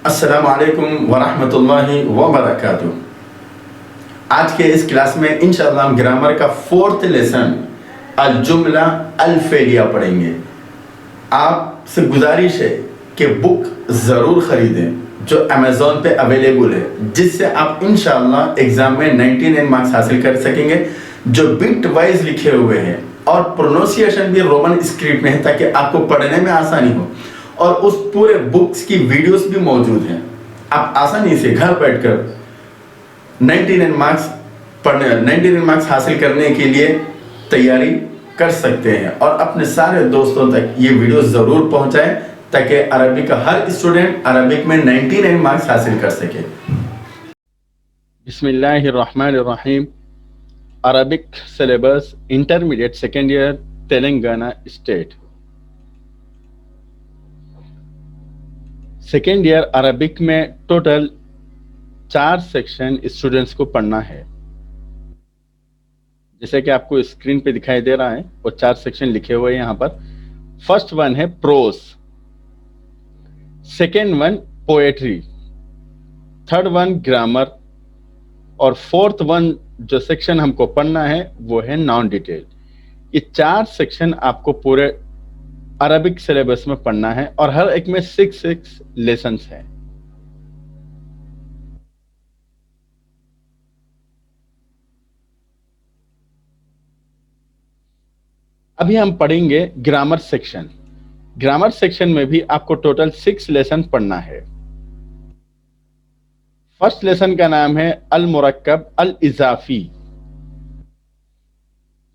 السلام علیکم ورحمۃ اللہ وبرکاتہ۔ آج کے اس کلاس میں انشاءاللہ ہم گرامر کا 4th لیسن الجملہ الفعلیہ پڑھیں گے۔ آپ سے گزارش ہے کہ بک ضرور خریدیں جو امیزون پہ اویلیبل ہے، جس سے آپ انشاءاللہ ایگزام میں 99 مارکس حاصل کر سکیں گے، جو بٹ وائز لکھے ہوئے ہیں اور پروننسیشن بھی رومن اسکرپٹ میں ہے تاکہ آپ کو پڑھنے میں آسانی ہو، اور اس پورے بکس کی ویڈیوز بھی موجود ہیں۔ آپ آسانی سے گھر بیٹھ کر 99 مارکس حاصل کرنے کے لیے تیاری کر سکتے ہیں، اور اپنے سارے دوستوں تک یہ ویڈیو ضرور پہنچائیں تاکہ عربی کا ہر اسٹوڈنٹ عربک میں 99 مارکس حاصل کر سکے۔ بسم اللہ الرحمن الرحیم۔ Arabic syllabus intermediate second year Telangana state. Second year Arabic میں ٹوٹل 4 سیکشن اسٹوڈنٹس کو پڑھنا ہے، جیسے کہ آپ کو اسکرین پہ دکھائی دے رہا ہے، وہ 4 سیکشن لکھے ہوئے ہیں یہاں پر۔ فرسٹ ون ہے prose, second one poetry, third one grammar, اور فورتھ ون جو سیکشن ہم کو پڑھنا ہے وہ ہے نان ڈیٹیل۔ یہ 4 سیکشن آپ کو پورے عربک سلیبس میں پڑھنا ہے، اور ہر ایک میں 6 لیسنس ہیں۔ ابھی ہم پڑھیں گے گرامر سیکشن۔ گرامر سیکشن میں بھی آپ کو ٹوٹل 6 لیسن پڑھنا ہے۔ فرسٹ لیسن کا نام ہے المرکب الاضافی،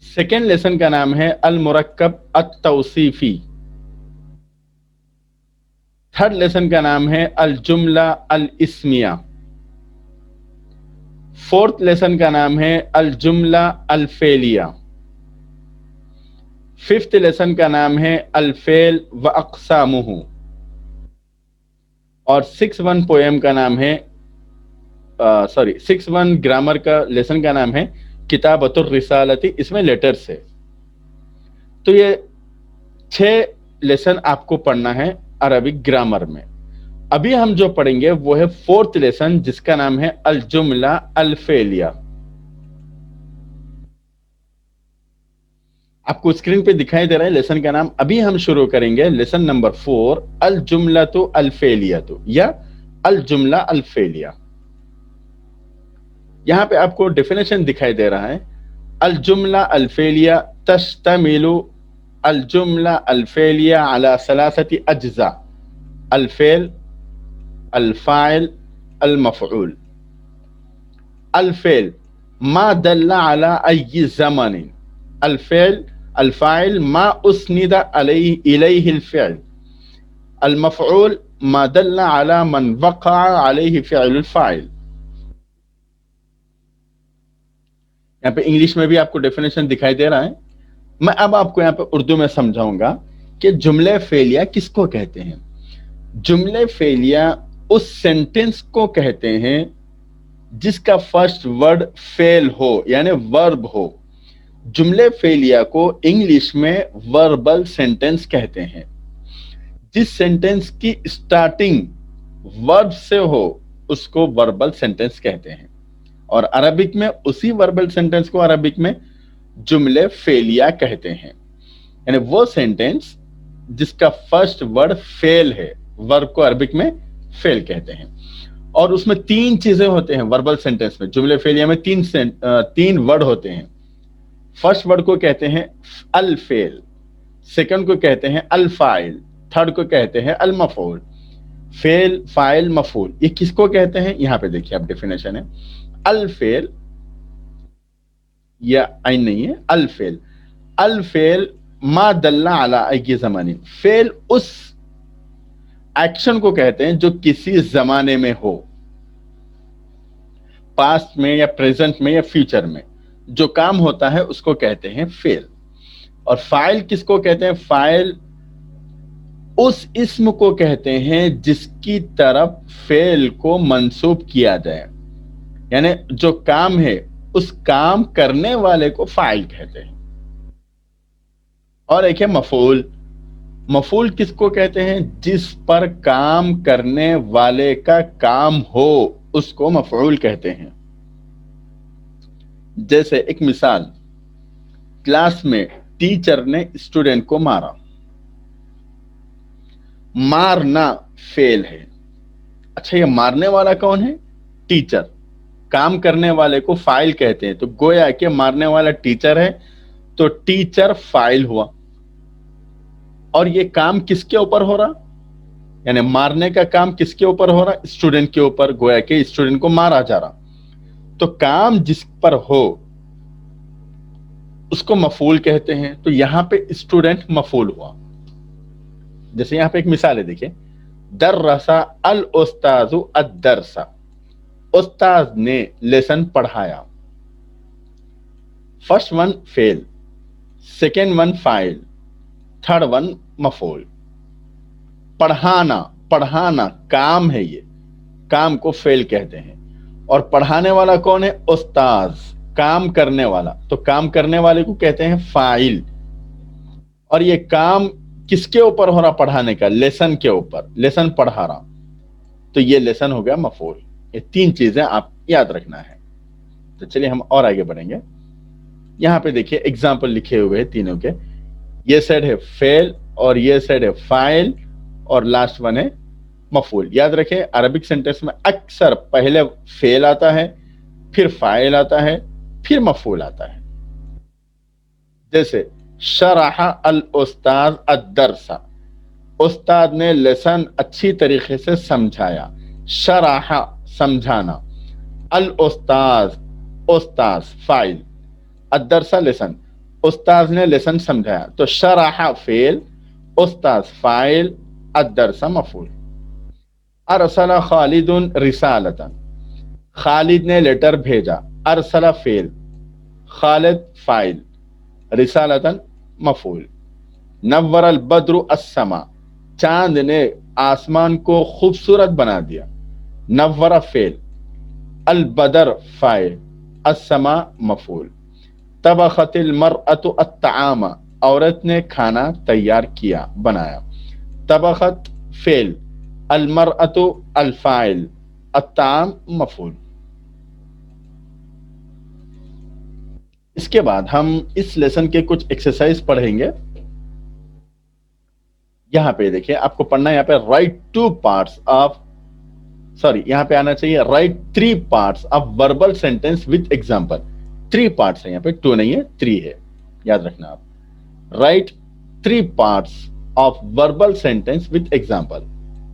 سیکنڈ لیسن کا نام ہے المرکب التوصیفی، تھرڈ لیسن کا نام ہے الجملہ الاسمیہ، فورتھ لیسن کا نام ہے الجملہ الفعلیہ، ففتھ لیسن کا نام ہے الفعل و اقسامہ، اور 6 پوئم کا نام ہے 6 گرامر کا لیسن کا نام ہے کتابۃ الرسالتی، اس میں لیٹرز ہے۔ تو یہ 6 لیسن آپ کو پڑھنا ہے عربک گرامر میں۔ ابھی ہم جو پڑھیں گے وہ ہے 4th لیسن، جس کا نام ہے الجملہ الفعلیہ۔ آپ کو اسکرین پہ دکھائی دے رہا ہے لیسن کا نام۔ ابھی ہم شروع کریں گے لیسن نمبر 4 الجملۃ الفعلیہ یا الجملہ الفعلیہ۔ یہاں پہ آپ کو ڈیفینیشن دکھائی دے رہا ہے۔ الجملہ الفعلیہ تشتمل الجملہ الفعلیہ علی 3 اجزاء: الفعل، الفاعل، المفعول۔ الفعل ما دل على ای زمن، الفعل الفاعل ما اسند الیہ الفعل، المفعول ما دل على من وقع علیہ فعل الفاعل۔ یہاں پہ انگلش میں بھی آپ کو ڈیفینیشن دکھائی دے رہا ہے۔ میں اب آپ کو یہاں پہ اردو میں سمجھاؤں گا کہ جملے فعلیہ کس کو کہتے ہیں۔ جملے فعلیہ اس سینٹنس کو کہتے ہیں جس کا فرسٹ ورڈ فعل ہو، یعنی ورب ہو۔ جملے فعلیہ کو انگلش میں وربل سینٹنس کہتے ہیں۔ جس سینٹنس کی اسٹارٹنگ ورب سے ہو اس کو وربل سینٹنس کہتے ہیں، اور عربک میں اسی وربل سینٹنس کو عربک میں جملے فعلیہ کہتے ہیں، یعنی وہ سینٹنس جس کا فرسٹ ورڈ فعل ہے، ورب کو عربک میں فعل کہتے ہیں۔ اور اس میں 3 چیزیں ہوتے ہیں وربل سینٹنس میں۔ جملے فعلیہ میں 3 ورڈ ہوتے ہیں۔ فرسٹ ورڈ کو کہتے ہیں الفعل، سیکنڈ کو کہتے ہیں الفاعل، تھرڈ کو کہتے ہیں المفعول۔ فعل، فاعل، مفعول، یہ کس کو کہتے ہیں؟ یہاں پہ دیکھیے آپ ڈیفینیشن ہے۔ الفعل، یا عین نہیں ہے، الفعل، الفعل ما دل علی ای زمان، فعل اس ایکشن کو کہتے ہیں جو کسی زمانے میں ہو، پاسٹ میں یا پریزنٹ میں یا فیوچر میں جو کام ہوتا ہے اس کو کہتے ہیں فعل۔ اور فاعل کس کو کہتے ہیں؟ فاعل اس اسم کو کہتے ہیں جس کی طرف فعل کو منسوب کیا جائے، یعنی جو کام ہے اس کام کرنے والے کو فاعل کہتے ہیں۔ اور ایک ہے مفعول۔ مفعول کس کو کہتے ہیں؟ جس پر کام کرنے والے کا کام ہو اس کو مفعول کہتے ہیں. جیسے ایک مثال، کلاس میں ٹیچر نے اسٹوڈنٹ کو مارا. مارنا فعل ہے. اچھا، یہ مارنے والا کون ہے؟ ٹیچر. کام کرنے والے کو فاعل کہتے ہیں، تو گویا کہ مارنے والا ٹیچر ہے تو ٹیچر فاعل ہوا. اور یہ کام کس کے اوپر ہو رہا؟ یعنی مارنے کا کام کس کے اوپر ہو رہا؟ اسٹوڈنٹ کے اوپر. گویا کہ اسٹوڈنٹ کو مارا جا رہا. تو کام جس پر ہو اس کو مفعول کہتے ہیں. تو یہاں پہ اسٹوڈنٹ مفعول ہوا. جیسے یہاں پہ ایک مثال ہے، دیکھیں، درس الاستاذ الدرس. استاذ نے لیسن پڑھایا. فرسٹ ون فعل، سیکنڈ ون فاعل، تھرڈ ون مفعول. پڑھانا، پڑھانا کام ہے، یہ کام کو فعل کہتے ہیں. اور پڑھانے والا کون ہے؟ استاذ، کام کرنے والا. تو کام کرنے والے کو کہتے ہیں فاعل. اور یہ کام کس کے اوپر ہو رہا پڑھانے کا؟ لیسن کے اوپر. لیسن پڑھا رہا تو یہ لیسن ہو گیا مفعول. یہ تین چیزیں آپ یاد رکھنا ہے. تو چلیے ہم اور آگے بڑھیں گے. یہاں پہ دیکھیے ایگزامپل لکھے ہوئے ہیں تینوں کے. یہ سائڈ ہے فعل اور یہ سائڈ ہے فاعل اور لاسٹ ون ہے مفعول. یاد رکھیں عربک سینٹینس میں اکثر پہلے فعل آتا ہے، پھر فاعل آتا ہے، پھر مفعول آتا ہے. جیسے شرح الاستاذ الدرس. استاد نے لیسن اچھی طریقے سے سمجھایا. شرح سمجھانا، الاستاذ استاذ فاعل، الدرس لیسن، استاذ نے لیسن سمجھایا. تو شرح فعل، استاذ فاعل، الدرس مفعول. ارسل خالد رسالۃ. خالد نے لیٹر بھیجا. ارسل فعل، خالد فاعل، رسالۃ مفعول. نور البدر السما. چاند نے آسمان کو خوبصورت بنا دیا. نور فعل، البدر فاعل، السما مفعول. طبخت المرأة الطعام. عورت نے کھانا تیار کیا، بنایا. طبخت فعل، المرأة الفاعل، الطعام مفعول. اس کے بعد ہم اس لیسن کے کچھ ایکسرسائز پڑھیں گے. یہاں پہ دیکھیں آپ کو پڑھنا ہے، یہاں پہ right two parts of, sorry یہاں پہ آنا چاہیے right 3 parts of verbal sentence with example. 3 parts ہے یہاں پہ، 2 نہیں ہے 3 ہے، یاد رکھنا آپ. Right 3 parts of verbal sentence with example.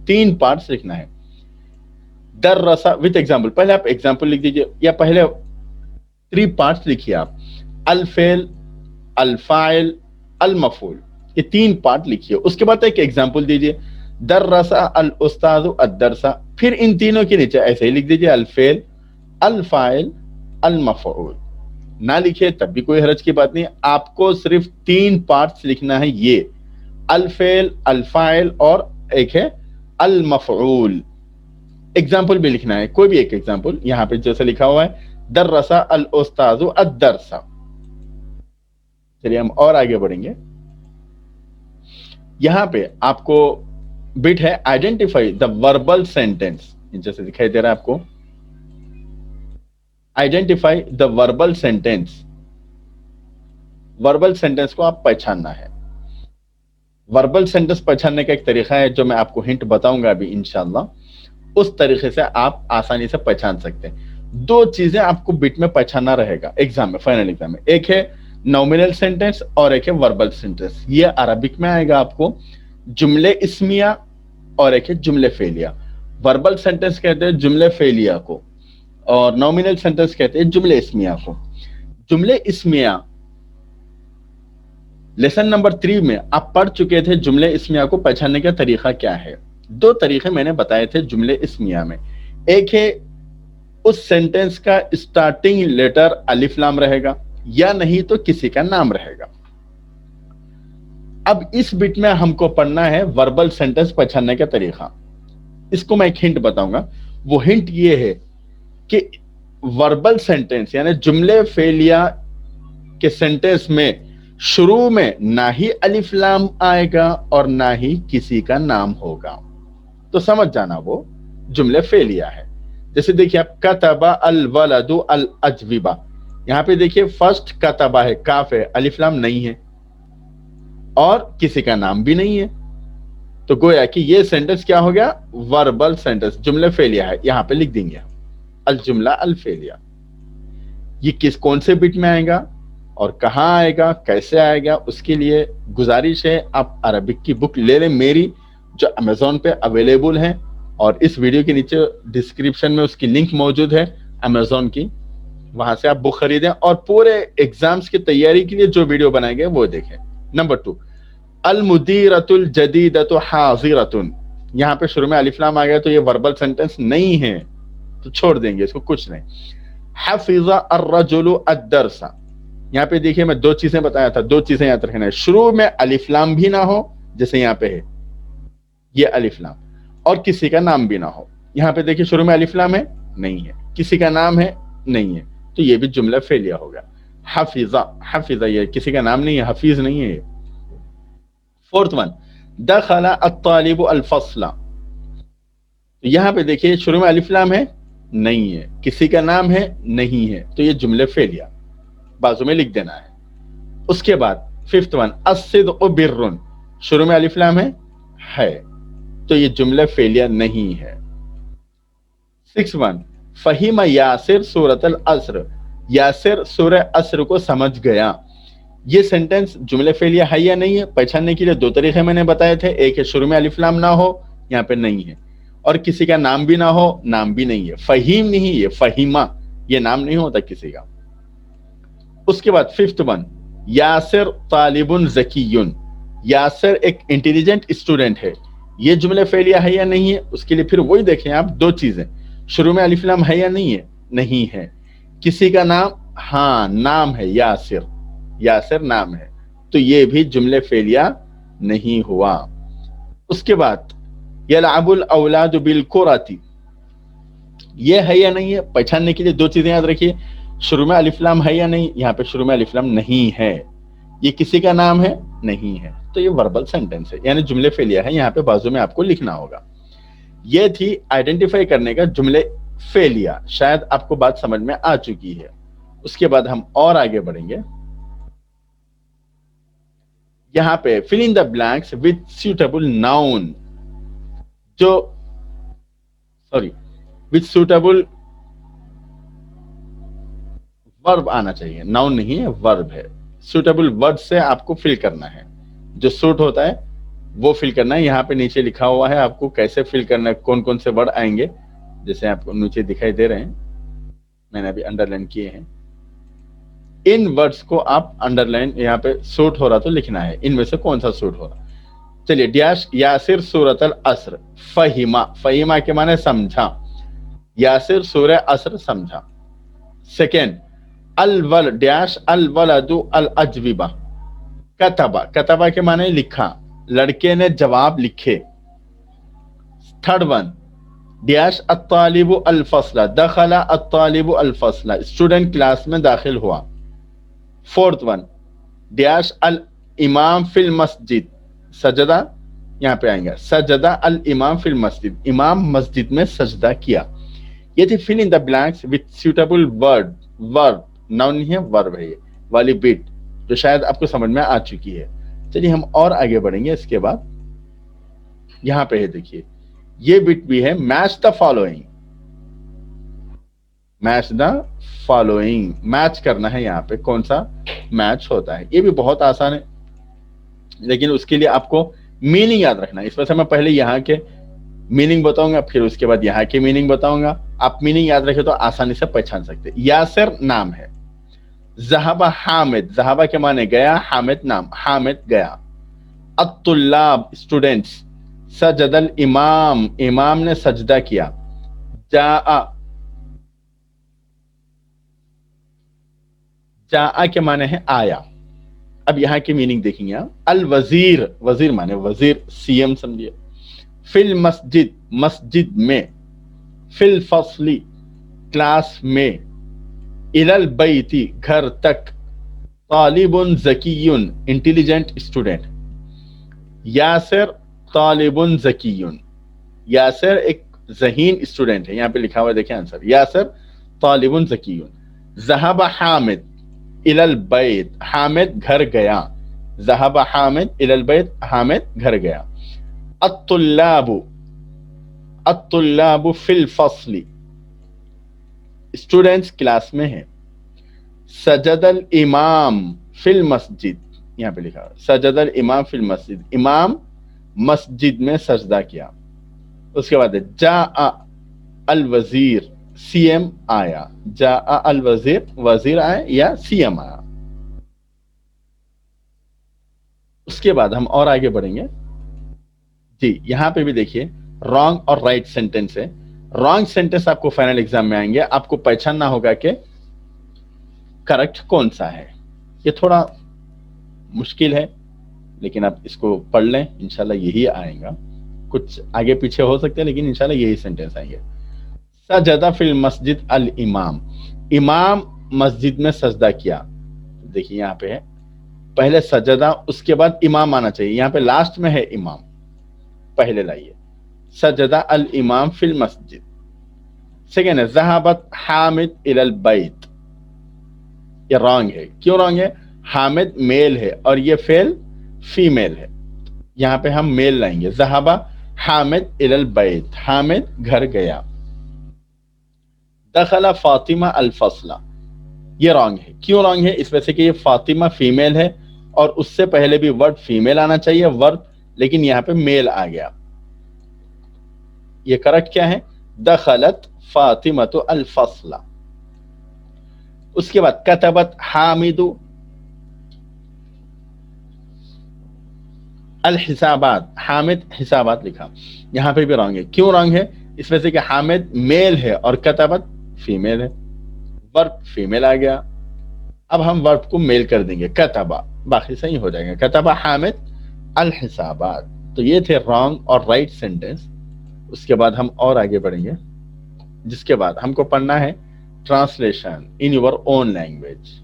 3 parts لکھنا ہے. درس وتھ ایگزامپل. پہلے آپ ایگزامپل لکھ دیجئے یا پہلے 3 parts لکھیے آپ. الفعل، الفاعل، المفعول، یہ 3 part لکھیے. اس کے بعد ایک ایگزامپل دیجئے. درس الاستاذ الدرس. پھر ان تینوں کے نیچے ایسے ہی لکھ دیجئے الفعل، الفاعل، المفعول. نہ لکھے تب بھی کوئی حرج کی بات نہیں. آپ کو صرف 3 parts لکھنا ہے، یہ الفعل، الفاعل اور ایک ہے المفعول. ایگزامپل بھی لکھنا ہے، کوئی بھی ایک ایگزامپل. یہاں پہ جیسے لکھا ہوا ہے درس الاستاذ الدرس. چلیے ہم اور آگے بڑھیں گے. یہاں پہ آپ کو بٹ ہے آئیڈینٹیفائی دا وربل سینٹینس. جیسے دکھائی دے رہا ہے آپ کو، identify the verbal sentence. Verbal sentence کو آپ پہچاننا ہے. وربل سینٹینس پہچاننے کا ایک طریقہ ہے جو میں آپ کو ہنٹ بتاؤں گا ابھی انشاءاللہ. اس طریقے سے آپ آسانی سے پہچان سکتے ہیں. 2 چیزیں آپ کو بٹ میں پہچاننا رہے گا ایگزام میں، فائنل ایگزام میں. ایک ہے نومینل سینٹینس اور ایک ہے وربل سینٹینس. یہ عربک میں آئے گا آپ کو جملے اسمیہ اور ایک ہے جملے فعلیہ. وربل سینٹینس کہتے ہیں جملے فعلیہ کو اور نومینل سینٹینس کہتے ہیں جملے اسمیہ کو. جملے اسمیہ لیسن نمبر 3 میں آپ پڑھ چکے تھے. جملے اسمیہ کو پہچاننے کا طریقہ کیا ہے؟ 2 طریقے میں نے بتائے تھے جملے اسمیہ میں. ایک ہے اس سینٹینس کا اسٹارٹنگ لیٹر الف لام رہے گا یا نہیں تو کسی کا نام رہے گا. اب اس بٹ میں ہم کو پڑھنا ہے وربل سینٹینس پہچاننے کا طریقہ. اس کو میں ایک ہنٹ بتاؤں گا. وہ ہنٹ یہ ہے کہ وربل سینٹینس یعنی جملے فعلیہ کے سینٹینس میں शुरू में ना ही अलिफ लाम आएगा और ना ही किसी का नाम होगा, तो समझ जाना वो जुमले फेलिया है। जैसे देखिए आप कतबा अल वलदु अल अजविबा, यहां पे देखिए फर्स्ट कतबा है, काफ है, अलिफ लाम नहीं है और किसी का नाम भी नहीं है, तो गोया कि ये सेंटेंस क्या हो गया, वर्बल सेंटेंस, जुमले फेलिया है। यहां पे लिख देंगे अल जुमला अल फेलिया। ये कौन से बिट में आएगा और कहां आएगा, कैसे आएगा, उसके लिए गुजारिश है आप अरबिक की बुक ले लें मेरी, जो अमेजोन पे अवेलेबल है, और इस वीडियो के नीचे डिस्क्रिप्शन में उसकी लिंक मौजूद है अमेजोन की, वहां से आप बुक खरीदें और पूरे एग्जाम्स की तैयारी के लिए जो वीडियो बनाए गए वो देखें। नंबर 2, अल मुदीरतुल जदीदतु हाजिरतुन, यहां पे शुरू में अलिफ लाम आ गया तो ये वर्बल सेंटेंस नहीं है, तो छोड़ देंगे इसको, कुछ नहीं। हफिज़ा अर्रजुलु अद्दरसा, यहाँ पे देखिए मैं 2 चीजें बताया था, 2 चीजें याद रखना है, शुरू में अलिफ लाम भी ना हो, जैसे यहाँ पे है ये अलिफ लाम, और किसी का नाम भी ना हो। यहाँ पे देखिए शुरू में अलिफ लाम है, नहीं है, किसी का नाम है, नहीं है, तो ये भी जुमला फेलिया हो गया। हफिज़ा, हफिज़ा ये किसी का नाम नहीं है, हफीज नहीं है। 4th वन, दखला अत्तालिबु अल फस्ला, यहां पे देखिए शुरू में अलिफ लाम है, नहीं है, किसी का नाम है, नहीं है, तो ये जुमले फेलिया, बाजू में लिख देना है। उसके बाद 5th वन, अस्सिद्क़ु बिर्रुन, शुरू में अलिफ लाम है, तो ये जुमले फेलिया नहीं है। 6th वन, फहीमा यासिर सूरतल अस्र, यासिर सूरह अस्र को समझ गया, ये सेंटेंस जुमले फेलिया है या नहीं है, पहचानने के लिए 2 तरीके मैंने बताए थे, एक है शुरू में अलिफ लाम ना हो, यहाँ पे नहीं है, और किसी का नाम भी ना हो, नाम भी नहीं है, फहीम नहीं है, फहीमा, ये नाम नहीं होता किसी का। उसके बाद 5th वन, यासिर तालिबुन ज़कीयुन, यासिर एक इंटेलिजेंट स्टूडेंट है, ये जुमले फेलिया है या नहीं है, उसके लिए फिर वही देखें आप 2 चीजें, शुरू में अलिफ लाम है या नहीं है, नहीं है, किसी का नाम, हाँ नाम है, यासिर, यासिर नाम है, तो ये भी जुमले फेलिया नहीं हुआ। उसके बाद यलअबुल औलादु बिल कुराती, ये है या नहीं है, पहचानने के लिए 2 चीजें याद रखिए, शुरू में अलिफ लाम है या नहीं, यहाँ पे शुरू में अलिफ लाम नहीं है, ये किसी का नाम है, नहीं है, तो ये वर्बल सेंटेंस है, यानी जुमले फेलिया है, यहाँ पे बाजू में आपको लिखना होगा। ये थी आइडेंटिफाई करने का जुमले फेलिया, शायद आपको बात समझ में आ चुकी है। उसके बाद हम और आगे बढ़ेंगे, यहाँ पे fill in the blanks with suitable noun, जो विद सुटेबल वर्ब आना चाहिए, नाउन नहीं है, वर्ब है, सुटेबल वर्ड से आपको फिल करना है, जो सूट होता है वो फिल करना है। यहाँ पे नीचे लिखा हुआ है आपको कैसे फिल करना है, कौन कौन से वर्ड आएंगे, जैसे आपको नीचे दिखाई दे रहे हैं, मैंने अभी अंडरलाइन किए हैं, इन वर्ड्स को आप अंडरलाइन, यहाँ पे सूट हो रहा तो लिखना है, इनमें से कौन सा सूट हो रहा। चलिए, डैश यासिर सूरतल अस्र, फहीमा, फहीमा के माने समझा, यासिर सूरह अस्र समझा। सेकेंड, अल वल डैश अल वलदु अल अजविबा, कतबा, कतबा के माने लिखा, लड़के ने जवाब लिखे। थर्ड वन, डैश अत्तालिबु अल फस्ला, दखला अत्तालिबु अल फस्ला, स्टूडेंट क्लास में दाखिल हुआ। फोर्थ वन, डैश अल इमाम फिल मस्जिद, सजदा, यहां पे आएंगे, सजदा अल इमाम फिल मस्जिद, इमाम मस्जिद में सजदा किया। ये थी fill in the blanks with suitable word, verb, noun नहीं है, वर्ब है ये वाली बिट, जो शायद आपको समझ में आ चुकी है। चलिए हम और आगे बढ़ेंगे। इसके बाद यहां पे है, देखिए ये बिट भी है, match the following, match the following, match करना है, यहाँ पे कौन सा मैच होता है। ये भी बहुत आसान है, लेकिन उसके लिए आपको मीनिंग याद रखना है। इस वजह से मैं पहले यहाँ के मीनिंग बताऊंगा, फिर उसके बाद यहाँ के मीनिंग बताऊंगा। आप मीनिंग याद रखे तो आसानी से पहचान सकते। यासिर नाम है, ज़हाबा हामिद, ज़हाबा के माने गया, हामिद नाम, हामिद गया। अत्तुल्लाब स्टूडेंट्स, सजदल इमाम, इमाम ने सजदा किया। जाआ, जाआ के माने है आया। अब यहां की मीनिंग देखेंगे आप। अल वजीर, वजीर माने वजीर, सीएम समझिए। फिल मस्जिद, मस्जिद में। फिल फसली, क्लास में। इलल बैती, घर तक। तालिबुन ज़कीयुन, इंटेलिजेंट स्टूडेंट। यासिर तालिबुन ज़कीयुन, यासिर एक ज़हीन स्टूडेंट है, यहाँ पे लिखा हुआ है, देखिए आंसर, यासिर तालिबुन ज़कीयुन। ज़हब हामिद इलल बैत, हामिद घर गया। ज़हब हामिद इलल बैत, हामिद घर गया। अत्तुल्लाबु, अत्तुल्लाबु फिल फस्ली, स्टूडेंट्स क्लास में है। सजदल इमाम फिल मस्जिद, यहाँ पे लिखा है सजदल इमाम फिल मस्जिद, इमाम मस्जिद में सजदा किया। उसके बाद जा अल वजीर, सीएम आया। जा अल वजीर, वजीर आया या सीएम आया। उसके बाद हम और आगे बढ़ेंगे जी। यहां पे भी देखिए रॉन्ग और राइट सेंटेंस है। रॉन्ग सेंटेंस आपको फाइनल एग्जाम में आएंगे, आपको पहचानना होगा कि करेक्ट कौन सा है। ये थोड़ा मुश्किल है, लेकिन आप इसको पढ़ लें, इंशाल्लाह यही आएगा। कुछ आगे पीछे हो सकते हैं, लेकिन इंशाल्लाह यही सेंटेंस आएंगे। सजदा फिल मस्जिद अल इमाम, इमाम मस्जिद में सजदा किया। देखिए यहाँ पे है पहले सजदा, उसके बाद इमाम आना चाहिए, यहाँ पे लास्ट में है इमाम, पहले लाइए। सजदा अल इमाम फिल मस्जिद। सेकेंड है ज़हबत हामिद इलल बैत, ये रॉन्ग है। क्यों रॉन्ग है? हामिद मेल है और ये फेल फीमेल है, यहां पे हम मेल लाएंगे। ज़हबा हामिद इलल बैत, हामिद घर गया। दखला फातिमा अल फसला, ये रॉन्ग है। क्यों रॉन्ग है? इस वजह से कि ये फातिमा फीमेल है और उससे पहले भी वर्ड फीमेल आना चाहिए वर्ब, लेकिन यहां पे मेल आ गया। ये करेक्ट क्या है? दखलत फातिमा तो अल फसला। उसके बाद कतबत हामिदु अल हिसाबात, हामिद हिसाबात लिखा, यहां पे भी रॉन्ग है। क्यों रॉन्ग है? इस वजह से कि हामिद मेल है और कतबत फीमेल है, वर्ब फीमेल आ गया। अब हम वर्ब को मेल कर देंगे कतबा, बाकी सही हो जाएगा। कतबा हामिद अल हिसाबात। तो ये थे रॉन्ग और राइट सेंटेंस। उसके बाद हम और आगे बढ़ेंगे, जिसके बाद हमको पढ़ना है translation in your own language.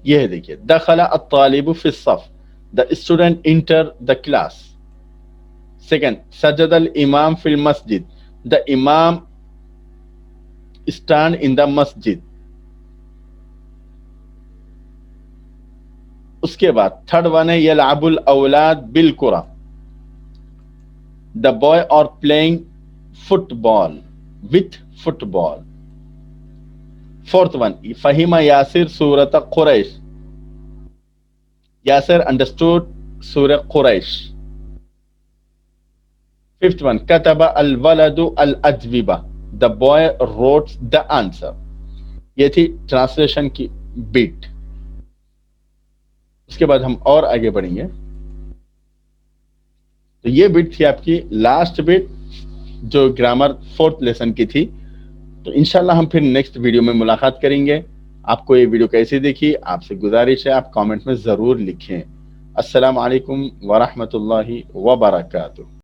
ये है देखिए, दखला अत्तालिबु फी सफ, the student enter the class. Second, सजदल इमाम फिल मस्जिद, द इमाम स्टैंड इन द मस्जिद। उसके बाद थर्ड वन है यलअबुल औलाद बिल कुरा, the boy are playing football with football. Fourth one, फहीमा यासिर सूरत कुरैश, यासिर अंडरस्टूड सूरह कुरैश। फिफ्थ वन, कतबा अल वलदु अल अजविबा, the boy wrote the answer. ये थी ट्रांसलेशन की बिट। उसके बाद हम और आगे बढ़ेंगे। तो ये बिट थी आपकी लास्ट बिट, जो ग्रामर फोर्थ लेसन की थी। तो इंशाल्लाह हम फिर नेक्स्ट वीडियो में मुलाकात करेंगे। आपको ये वीडियो कैसी दिखी, आपसे गुजारिश है आप कमेंट में जरूर लिखें। अस्सलाम वालेकुम व रहमतुल्लाहि व बरकातुहू।